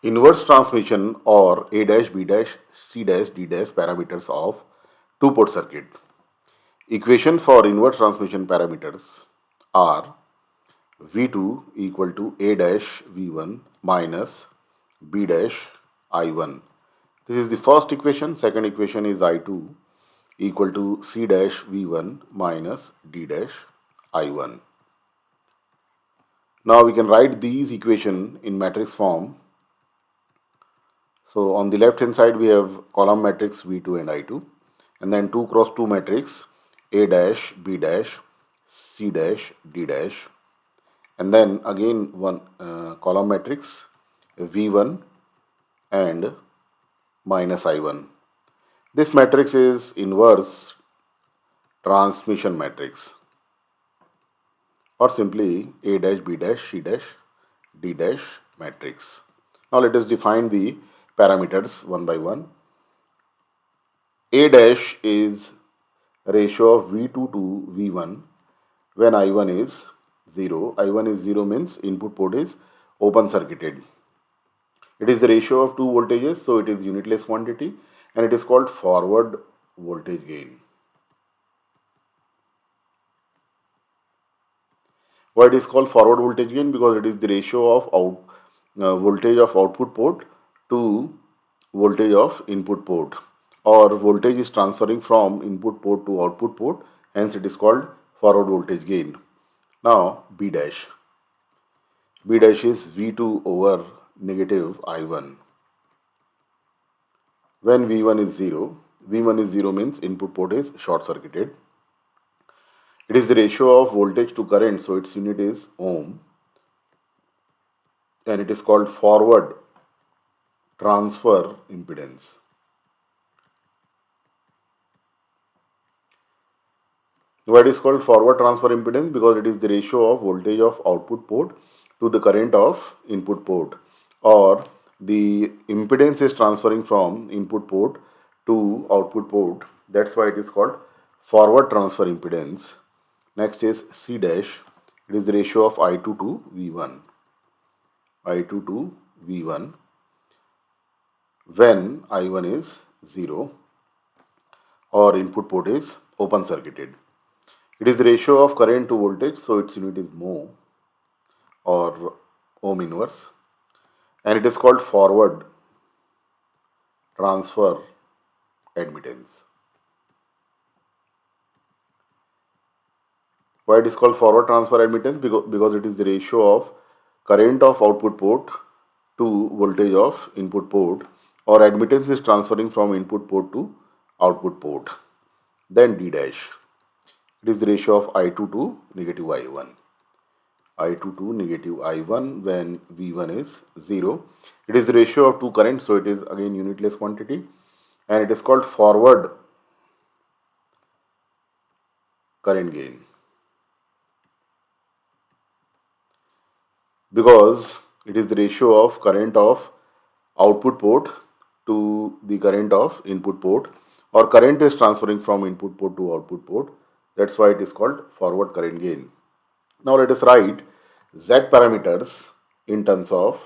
Inverse transmission or A dash B dash C dash D dash parameters of two-port circuit. Equation for inverse transmission parameters are V2 equal to A dash V1 minus B dash I1. This is the first equation. Second equation is I2 equal to C dash V1 minus D dash I1. Now we can write these equation in matrix form. So on the left hand side we have column matrix V2 and I2, and then 2 cross 2 matrix A dash, B dash, C dash, D dash, and then again one column matrix V1 and minus I1. This matrix is inverse transmission matrix, or simply A dash, B dash, C dash, D dash matrix. Now let us define the parameters one by one. A dash is ratio of V2 to V1 when I1 is 0. I1 is 0 means input port is open circuited. It is the ratio of two voltages, so it is unitless quantity, and it is called forward voltage gain. Why it is called forward voltage gain? Because it is the ratio of voltage of output port to voltage of input port, or voltage is transferring from input port to output port, hence it is called forward voltage gain. Now B dash. B dash is V2 over negative I1. When V1 is 0, V1 is 0 means input port is short circuited. It is the ratio of voltage to current, so its unit is ohm, and it is called forward transfer impedance. Why it is called forward transfer impedance? Because it is the ratio of voltage of output port to the current of input port, or the impedance is transferring from input port to output port. That's why it is called forward transfer impedance. Next is C dash. It is the ratio of I2 to V1. I2 to V1 when I1 is 0 or input port is open circuited. It is the ratio of current to voltage, so its unit is mho or ohm inverse, and it is called forward transfer admittance. Why it is called forward transfer admittance? Because it is the ratio of current of output port to voltage of input port, or admittance is transferring from input port to output port. Then D dash. It is the ratio of I2 to negative I1. I2 to negative I1 when V1 is 0. It is the ratio of two currents, so it is again unitless quantity, and it is called forward current gain, because it is the ratio of current of output port to the current of input port, or current is transferring from input port to output port. That's why it is called forward current gain. Now let us write Z parameters in terms of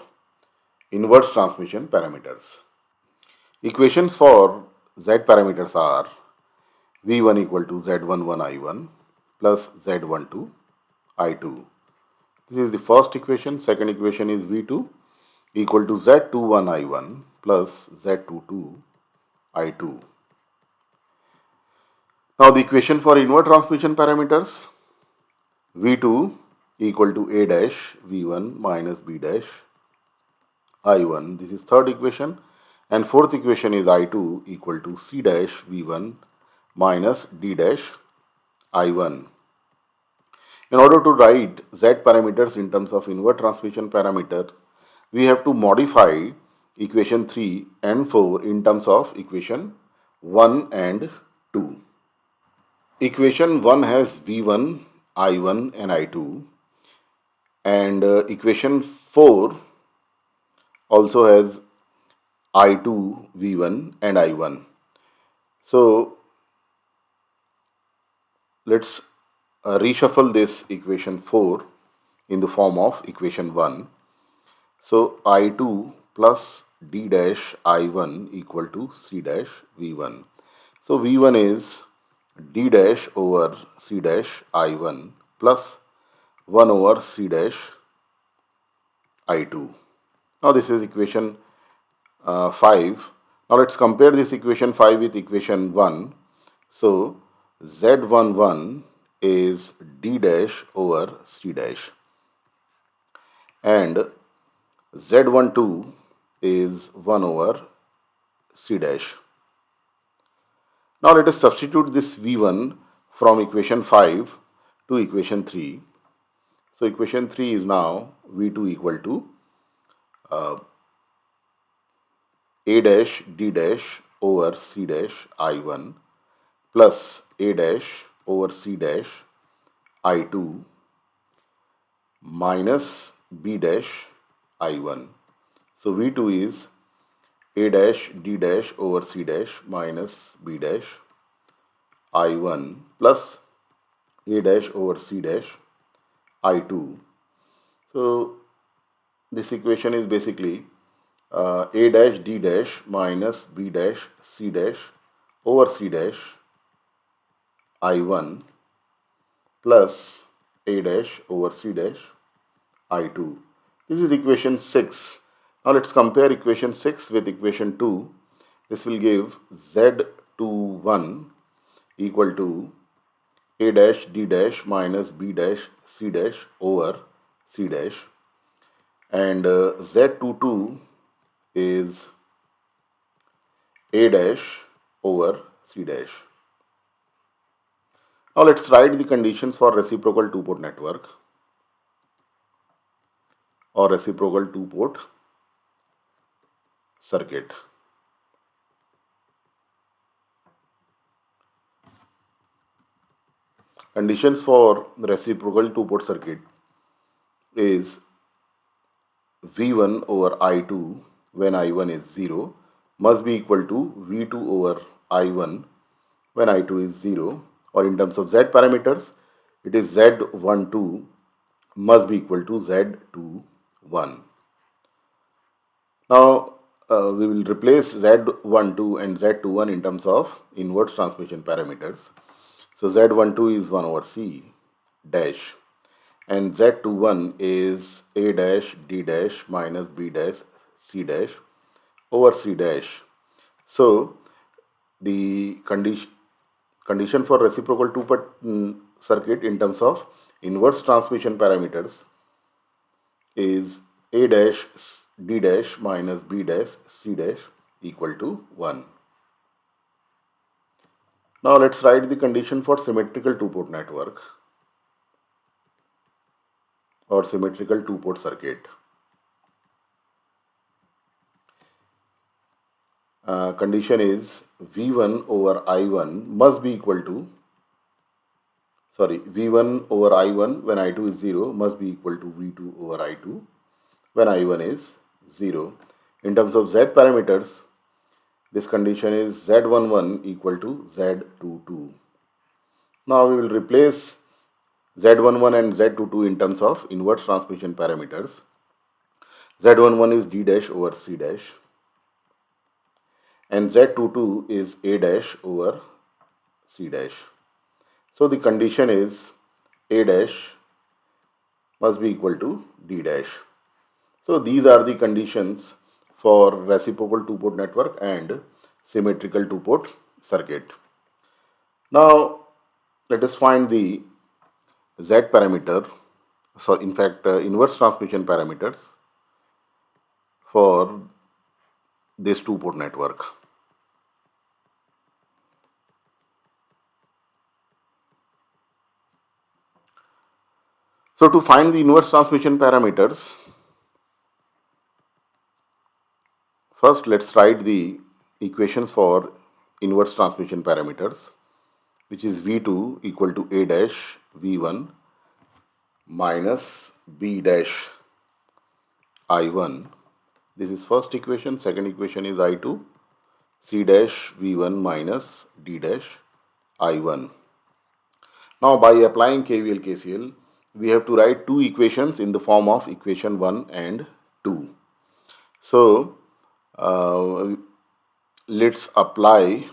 inverse transmission parameters. Equations for Z parameters are V1 equal to Z11 I1 plus Z12 I2. This is the first equation. Second equation is V2 equal to Z21 I1 plus Z22 I2. Now the equation for inverse transmission parameters, V2 equal to A dash V1 minus B dash I1. This is third equation, and fourth equation is I2 equal to C dash V1 minus D dash I1. In order to write Z parameters in terms of inverse transmission parameters, we have to modify equation 3 and 4 in terms of equation 1 and 2. Equation 1 has V1, I1 and I2, and equation 4 also has I2, V1 and I1. So let's reshuffle this equation 4 in the form of equation 1. So I2 plus d dash I1 equal to c dash V1. So V1 is d dash over c dash I1 plus 1 over c dash I2. Now this is equation 5. Now let's compare this equation 5 with equation 1. So Z11 is d dash over c dash and Z12 is 1 over c dash. Now let us substitute this V1 from equation 5 to equation 3. So equation 3 is now V2 equal to a dash d dash over c dash I1 plus a dash over c dash I2 minus b dash I1. So V2 is a dash d dash over c dash minus b dash I1 plus a dash over c dash I2. So this equation is basically a dash d dash minus b dash c dash over c dash I1 plus a dash over c dash I2. This is equation 6. Now let's compare equation 6 with equation 2. This will give Z21 equal to a dash d dash minus b dash c dash over c dash and Z22 is a dash over c dash. Now let's write the conditions for reciprocal two-port network or reciprocal two-port circuit. Conditions for reciprocal two-port circuit is V1 over I2 when I1 is 0 must be equal to V2 over I1 when I2 is 0, or in terms of Z parameters it is Z12 must be equal to Z21. Now we will replace Z12 and Z21 in terms of inverse transmission parameters. So Z12 is 1 over C dash and Z21 is A dash D dash minus B dash C dash over C dash. So the condition for reciprocal two-port circuit in terms of inverse transmission parameters is A dash D dash minus B dash C dash equal to 1. Now let's write the condition for symmetrical two-port network or symmetrical two-port circuit. Condition is V1 over I1 must be equal to, V1 over I1 when I2 is 0 must be equal to V2 over I2 when I1 is 0. In terms of Z parameters, this condition is Z11 equal to Z22. Now we will replace Z11 and Z22 in terms of inverse transmission parameters. Z11 is D dash over C dash and Z22 is A dash over C dash. So the condition is A dash must be equal to D dash. So these are the conditions for reciprocal two-port network and symmetrical two-port circuit. Now let us find the Z parameter, inverse transmission parameters for this two-port network. So to find the inverse transmission parameters, first let's write the equations for inverse transmission parameters, which is V2 equal to A dash V1 minus B dash I1. This is first equation. Second equation is I2 C dash V1 minus D dash I1. Now by applying KVL KCL, we have to write two equations in the form of equation 1 and 2. So Uh, let's apply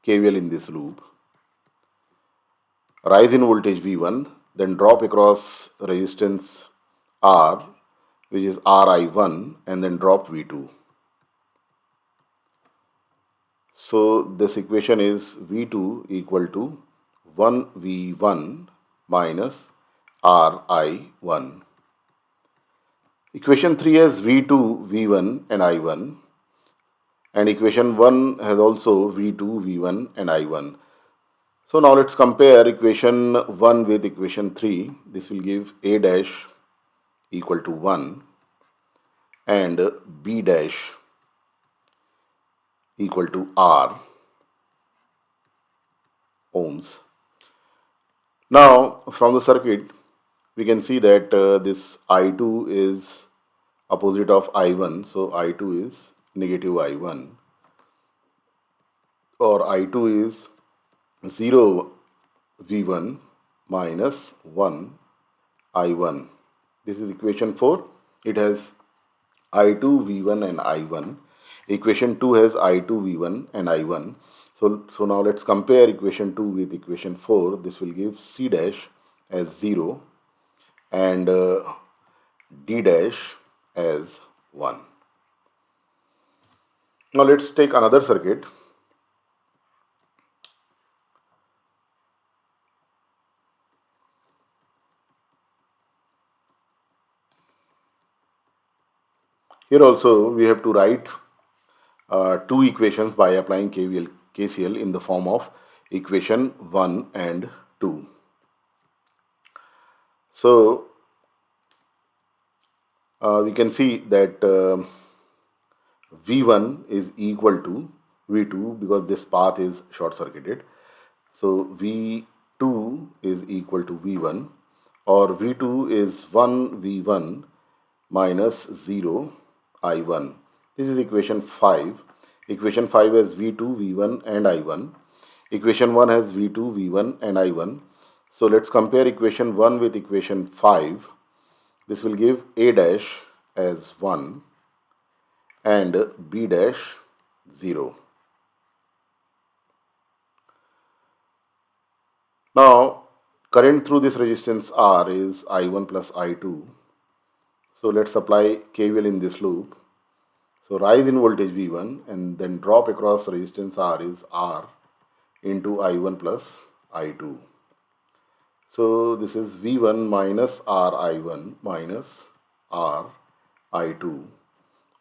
KVL in this loop. Rise in voltage V1, then drop across resistance R, which is RI1, and then drop V2. So this equation is V2 equal to 1V1 minus RI1. Equation 3 has V2, V1 and I1, and equation 1 has also V2, V1 and I1. So now let's compare equation 1 with equation 3. This will give A dash equal to 1 and B dash equal to R ohms. Now from the circuit we can see that this I2 is opposite of I1, so I2 is negative I1, or I2 is 0 V1 minus 1 I1. This is equation 4. It has I2, V1 and I1. Equation 2 has I2, V1 and I1. So now let's compare equation 2 with equation 4. This will give C dash as 0 and D dash as 1. Now let's take another circuit. Here also we have to write two equations by applying KVL, KCL in the form of equation 1 and 2. So we can see that V1 is equal to V2 because this path is short circuited. So V2 is equal to V1, or V2 is 1 V1 minus 0 I1. This is equation 5. Equation 5 has V2, V1 and I1. Equation 1 has V2, V1 and I1. So let's compare equation 1 with equation 5. This will give A dash as 1 and B dash 0. Now current through this resistance R is I1 plus I2. So let's apply KVL in this loop. So rise in voltage V1 and then drop across resistance R is R into I1 plus I2. So this is V1 minus RI1 minus RI2,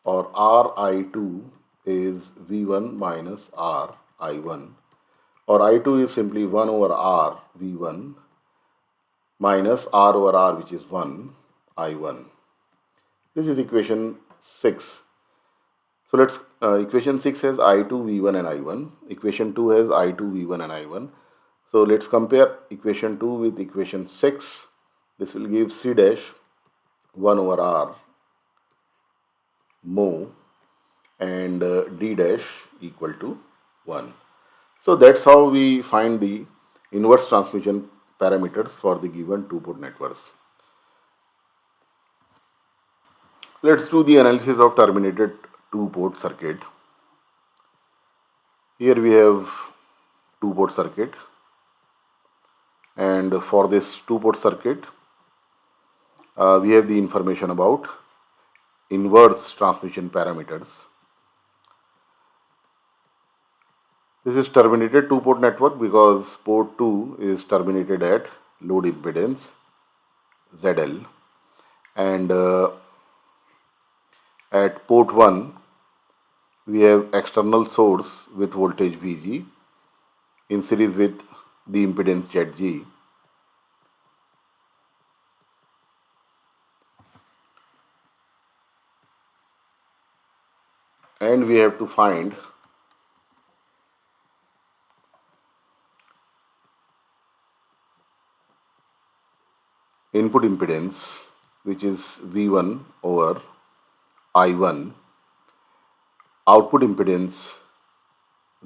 or RI2 is V1 minus RI1, or I2 is simply 1 over R V1 minus R over R, which is 1 I1. This is equation 6. So let's equation 6 has I2, V1 and I1. Equation 2 has I2, V1 and I1. So let's compare equation 2 with equation 6. This will give C dash 1 over R mo and D dash equal to 1. So that's how we find the inverse transmission parameters for the given two-port networks. Let's do the analysis of terminated two-port circuit. Here we have two-port circuit, and for this two-port circuit we have the information about inverse transmission parameters. This is terminated two-port network because port 2 is terminated at load impedance ZL, and at port 1 we have external source with voltage Vg in series with the impedance Zg. And we have to find input impedance, which is V1 over I1, output impedance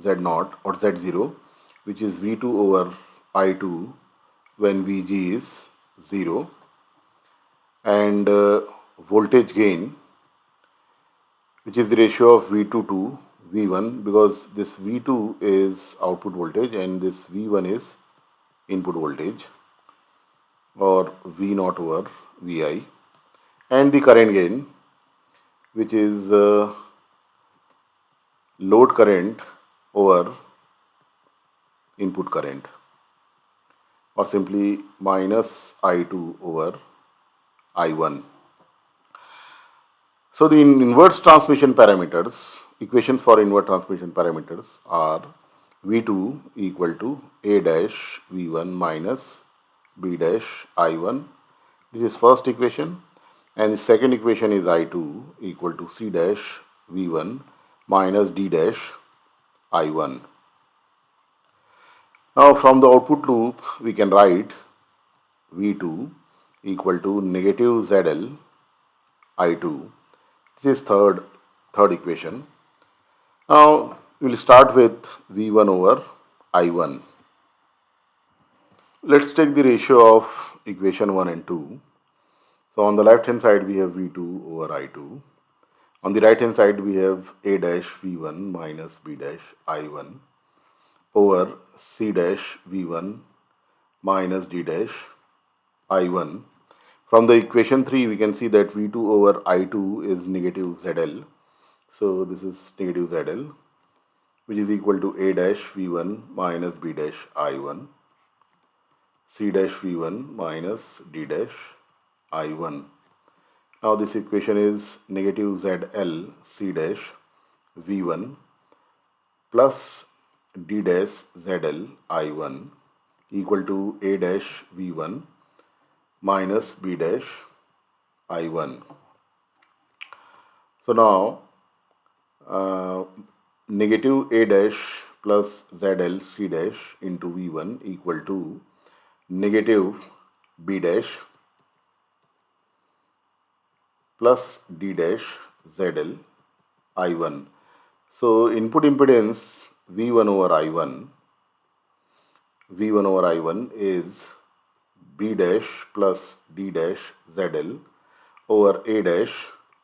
Z0 or Z0, which is V2 over I2 when Vg is 0, and voltage gain which is the ratio of V2 to V1, because this V2 is output voltage and this V1 is input voltage, or V naught over Vi, and the current gain, which is load current over input current, or simply minus I2 over I1. So the inverse transmission parameters, equations for inverse transmission parameters are V2 equal to A dash V1 minus B dash I1. This is first equation, and the second equation is I2 equal to C dash V1 minus D dash I1. Now from the output loop we can write V2 equal to negative ZL I2. This is third equation. Now we'll start with V1 over I1. Let's take the ratio of equation 1 and 2. So on the left hand side we have V2 over I2. On the right hand side we have A dash V1 minus B dash I1 over C dash V1 minus D dash I1. From the equation 3 we can see that V2 over I2 is negative ZL. So this is negative ZL, which is equal to A dash V1 minus B dash I1, C dash V1 minus D dash I1. Now this equation is negative ZL C dash V1 plus D dash ZL I1 equal to A dash V1 minus B dash I1. So now negative A dash plus ZL C dash into V1 equal to negative B dash plus D dash ZL I1. So input impedance V1 over I1 is B dash plus D dash ZL over A dash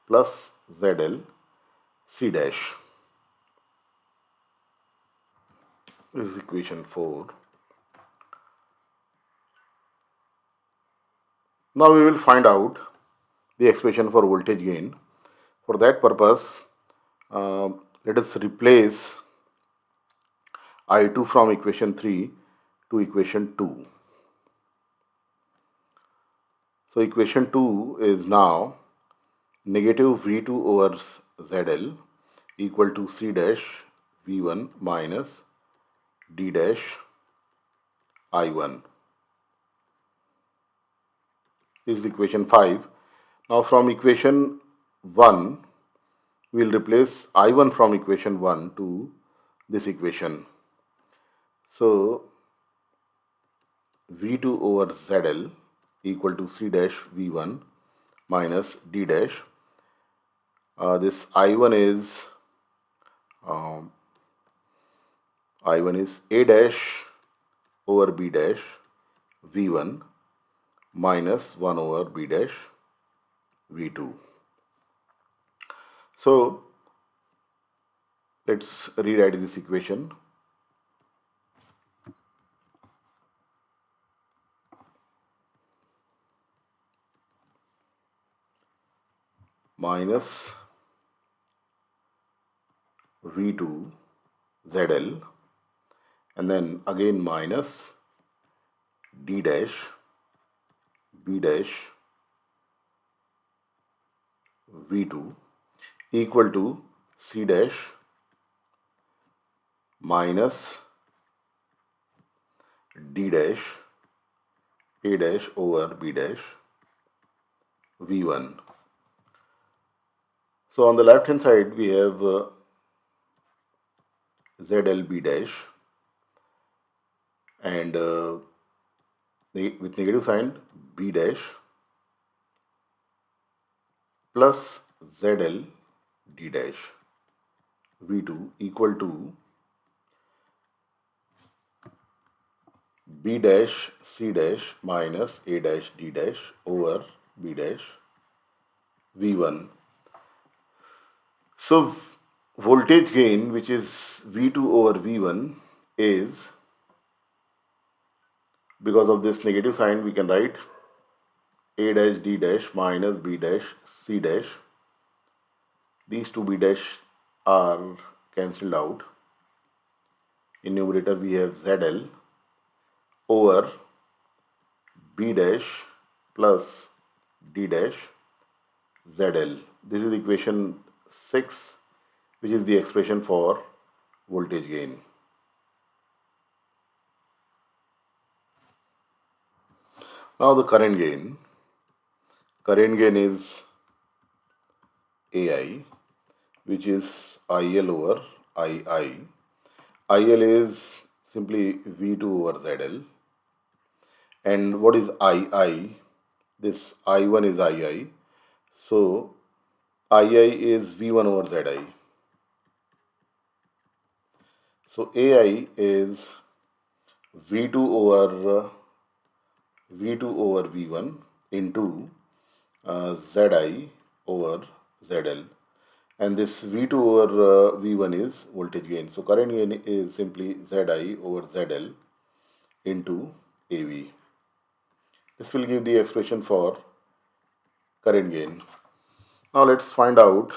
plus ZL C dash. This is equation 4. Now we will find out the expression for voltage gain. For that purpose, let us replace I2 from equation 3 to equation 2. So equation 2 is now negative V2 over ZL equal to C dash V1 minus D dash I1. This is equation 5. Now from equation 1, we will replace I1 from equation 1 to this equation. So V2 over ZL equal to C dash V1 minus D dash. This I1 is A dash over B dash V1 minus 1 over B dash V2. So let's rewrite this equation. Minus V2 ZL, and then again minus D dash B dash V2 equal to C dash minus D dash A dash over B dash V1. So on the left hand side we have ZLB dash, and with negative sign B dash plus ZL D dash V2 equal to B dash C dash minus A dash D dash over B dash V1. So voltage gain, which is V2 over V1, is, because of this negative sign, we can write A dash D dash minus B dash C dash. These two B dash are cancelled out. In numerator we have ZL over B dash plus D dash ZL. This is equation 6, which is the expression for voltage gain. Now the current gain. Current gain is AI, which is IL over II. IL is simply V2 over ZL. And what is II? This I1 is II. So II is V1 over ZI. So AI is V2 over V1 into Zi over ZL, and this V2 over V1 is voltage gain. So current gain is simply Zi over ZL into AV. This will give the expression for current gain. Now let's find out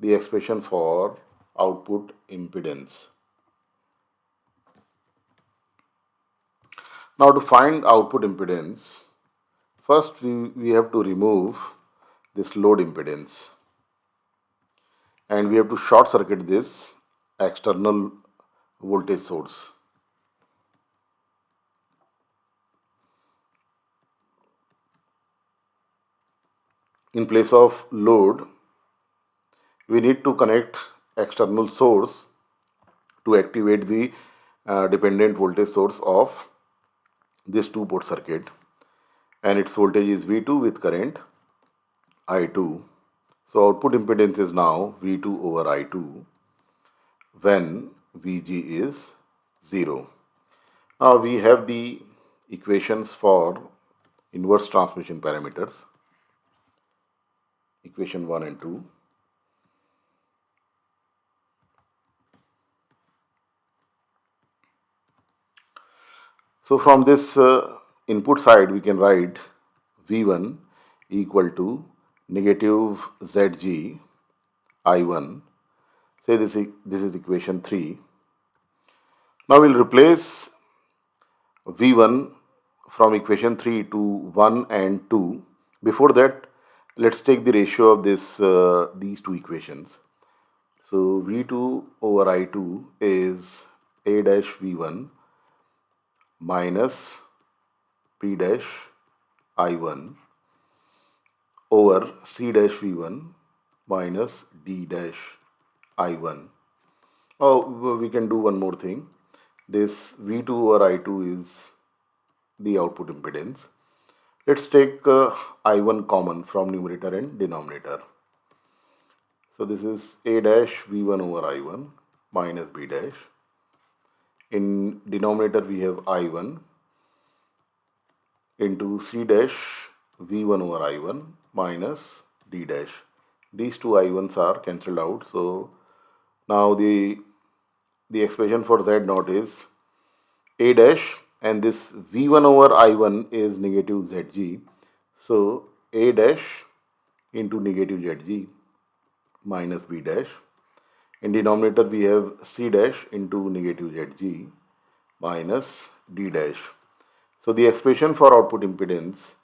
the expression for output impedance. Now to find output impedance, first we have to remove this load impedance, and we have to short circuit this external voltage source. In place of load, we need to connect external source to activate the dependent voltage source of this two-port circuit, and its voltage is V2 with current I2. So output impedance is now V2 over I2 when Vg is 0. Now we have the equations for inverse transmission parameters, equation 1 and 2. So from this input side, we can write V1 equal to negative Zg I1. Say this is equation 3. Now we'll replace V1 from equation 3 to 1 and 2. Before that, let's take the ratio of these two equations. So V2 over I2 is A dash V1 minus P dash I1 over C dash V1 minus D dash I1. Oh, we can do one more thing. This V2 over I2 is the output impedance. Let's take I1 common from numerator and denominator. So this is A dash V1 over I1 minus B dash. In denominator we have I1 into C dash V1 over I1 minus D dash. These two I1s are cancelled out. So now the expression for Z naught is A dash, and this V1 over I1 is negative Zg. So A dash into negative Zg minus B dash. In denominator we have C dash into negative Zg minus D dash. So the expression for output impedance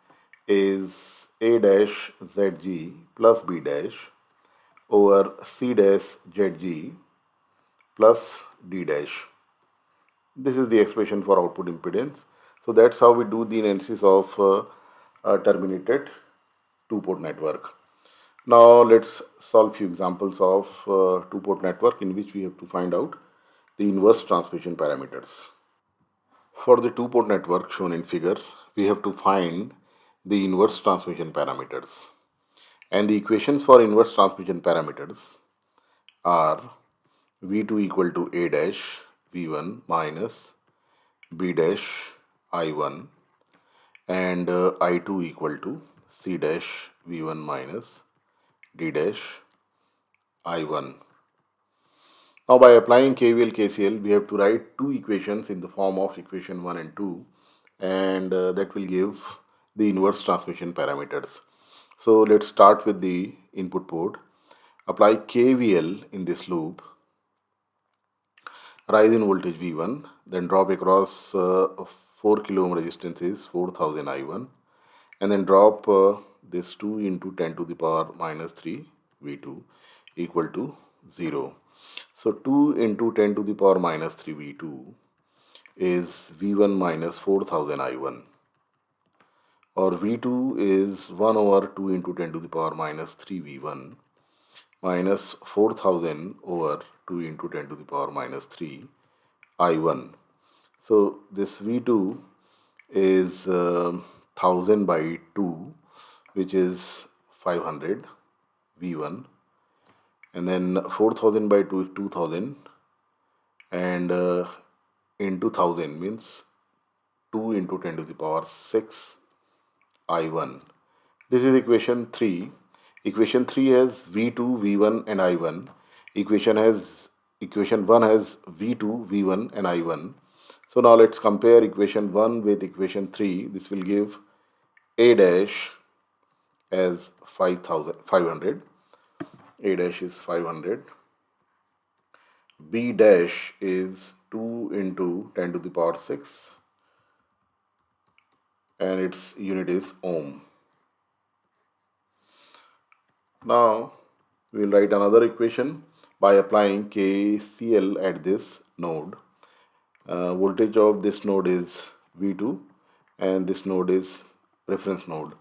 is A dash Zg plus B dash over C dash Zg plus D dash. This is the expression for output impedance. So that's how we do the analysis of a terminated two-port network. Now let's solve few examples of two-port network in which we have to find out the inverse transmission parameters. For the two-port network shown in figure, we have to find the inverse transmission parameters. And the equations for inverse transmission parameters are V2 equal to A dash V1 minus B dash I1 and I2 equal to C dash V1 minus D dash I1. Now by applying KVL, KCL, we have to write two equations in the form of equation 1 and 2, and that will give the inverse transmission parameters. So let's start with the input port. Apply KVL in this loop, rise in voltage V1, then drop across 4 kilo ohm resistance is 4000 I1, and then drop this 2 into 10 to the power minus 3 V2 equal to 0. So 2 into 10 to the power minus 3 V2 is V1 minus 4000 I1, or V2 is 1 over 2 into 10 to the power minus 3 V1 minus 4000 over 2 into 10 to the power minus 3 I1. So this V2 is 1000 by 2, which is 500 V1, and then 4000 by 2 is 2000, and into 1000 means 2 into 10 to the power 6 I1. This is equation 3. Equation 3 has V2, V1 and I1. Equation 1 has V2, V1 and I1. So now let's compare equation 1 with equation 3. This will give A dash as 500. A dash is 500. B dash is 2 into 10 to the power 6, and its unit is ohm. Now we will write another equation by applying KCL at this node. Voltage of this node is V2 and this node is reference node.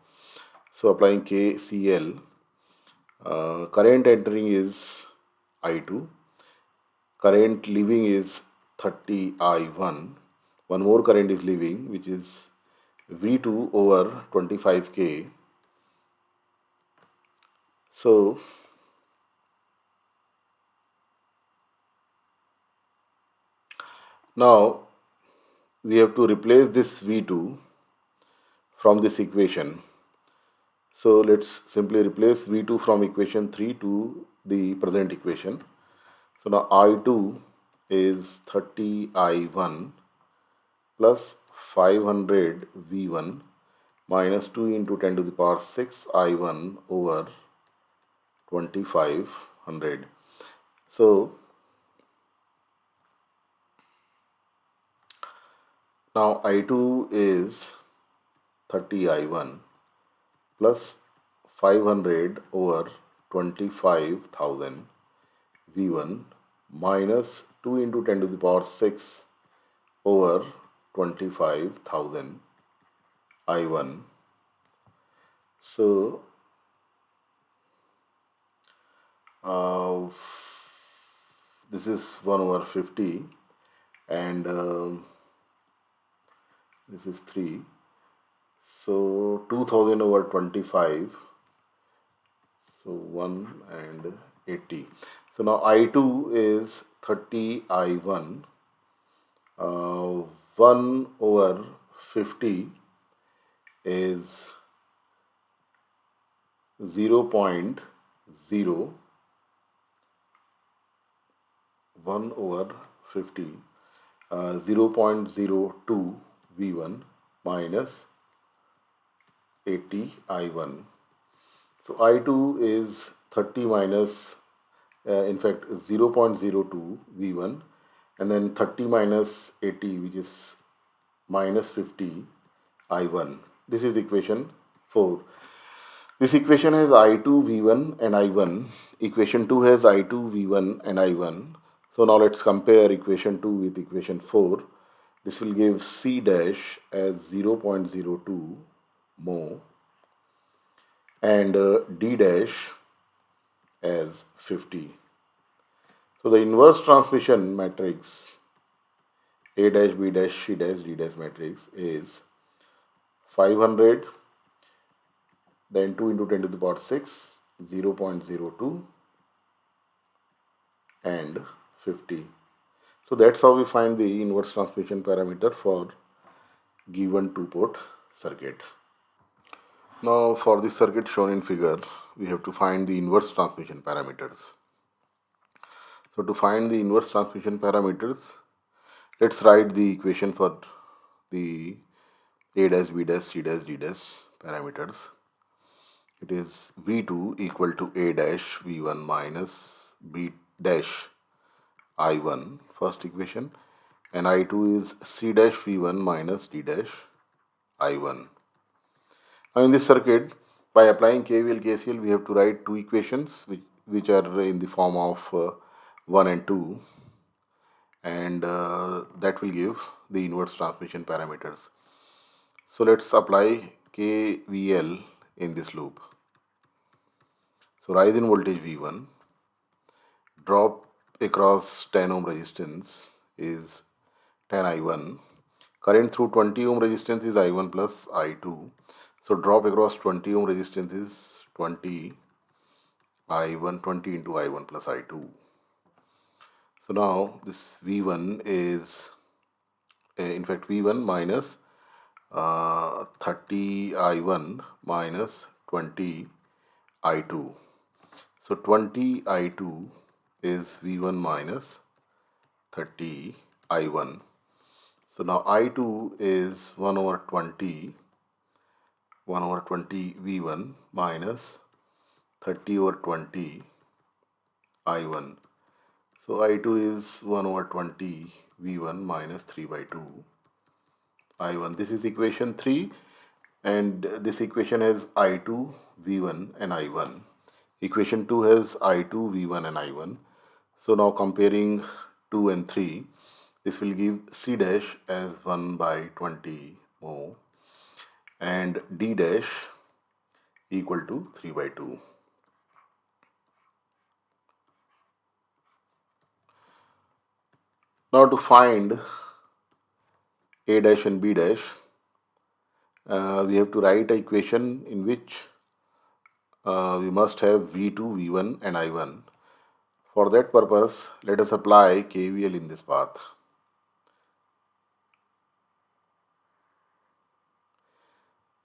So applying KCL, current entering is I2, current leaving is 30 I1, one more current is leaving, which is V2 over 25K. So now we have to replace this V2 from this equation. So let's simply replace V2 from equation 3 to the present equation. So now I2 is 30 I1 plus 500 V1 minus 2 into 10 to the power 6 I1 over 2500. So now I2 is 30 I1 plus 500 over 25,000 V1 minus 2 into 10 to the power 6 over 25,000 I1. So this is 1 over 50, and this is 3. So 2000 over 25, so 1 and 80. So now I2 is 30 I1, 1 over 50 is 0.0, 1 over 50, 0.02 V1 minus 80 I1. So I2 is 30 minus, in fact 0.02 V1, and then 30 minus 80, which is minus 50 I1. This is equation 4. This equation has I2, V1 and I1. Equation 2 has I2, V1 and I1. So now let's compare equation 2 with equation 4. This will give C dash as 0.02 mho and D dash as 50. So the inverse transmission matrix A dash, B dash, C dash, D dash matrix is 500, then 2 into 10 to the power 6, 0.02 and 50. So that's how we find the inverse transmission parameter for given two-port circuit. Now for the circuit shown in figure, we have to find the inverse transmission parameters. So to find the inverse transmission parameters, let's write the equation for the A dash, B dash, C dash, D dash parameters. It is V2 equal to A dash V1 minus B dash I1, first equation, and I2 is C dash V1 minus D dash I1. Now in this circuit, by applying KVL, KCL, we have to write two equations which are in the form of 1 and 2, and that will give the inverse transmission parameters. So let's apply KVL in this loop. So rise in voltage V1, drop across 10 ohm resistance is 10 I1. Current through 20 ohm resistance is I1 plus I2. So drop across 20 ohm resistance is 20 I1, 20 into I1 plus I2. So now this V1 is, in fact, V1 minus 30 I1 minus 20 I2. So 20 I2 is V1 minus 30 I1. So now I2 is 1 over 20 V1 minus 30 over 20 I1. So I2 is 1 over 20 V1 minus 3 by 2 I1. This is equation 3, and this equation has I2, V1 and I1. Equation 2 has I2, V1 and I1. So now comparing 2 and 3, this will give C dash as 1 by 20 mho and D dash equal to 3 by 2. Now to find A dash and B dash, we have to write an equation in which we must have V2, V1 and I1. For that purpose, let us apply KVL in this path.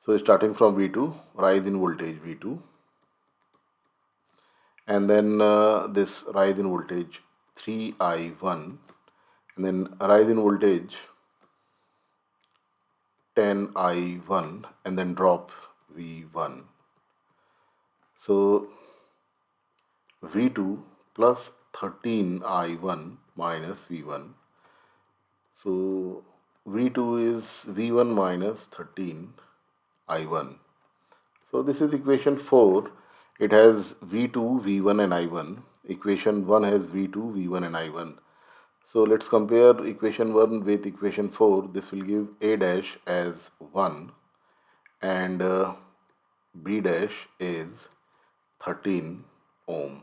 So starting from V2, rise in voltage V2, and then this rise in voltage 3I1, and then rise in voltage 10I1, and then drop V1. So V2 plus 13I1 minus V1. So V2 is V1 minus 13I1. So this is equation 4. It has V2, V1 and I1. Equation 1 has V2, V1 and I1. So let's compare equation 1 with equation 4. This will give A dash as 1 and B dash is 13 ohm.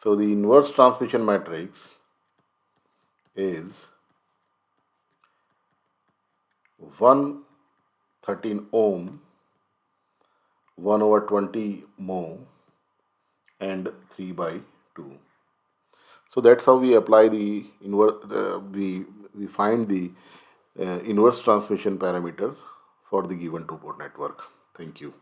So the inverse transmission matrix is 1 13 ohm, 1 over 20 mho and 3 by 2. So that's how we apply the inverse, we find the inverse transmission parameter for the given two-port network. Thank you.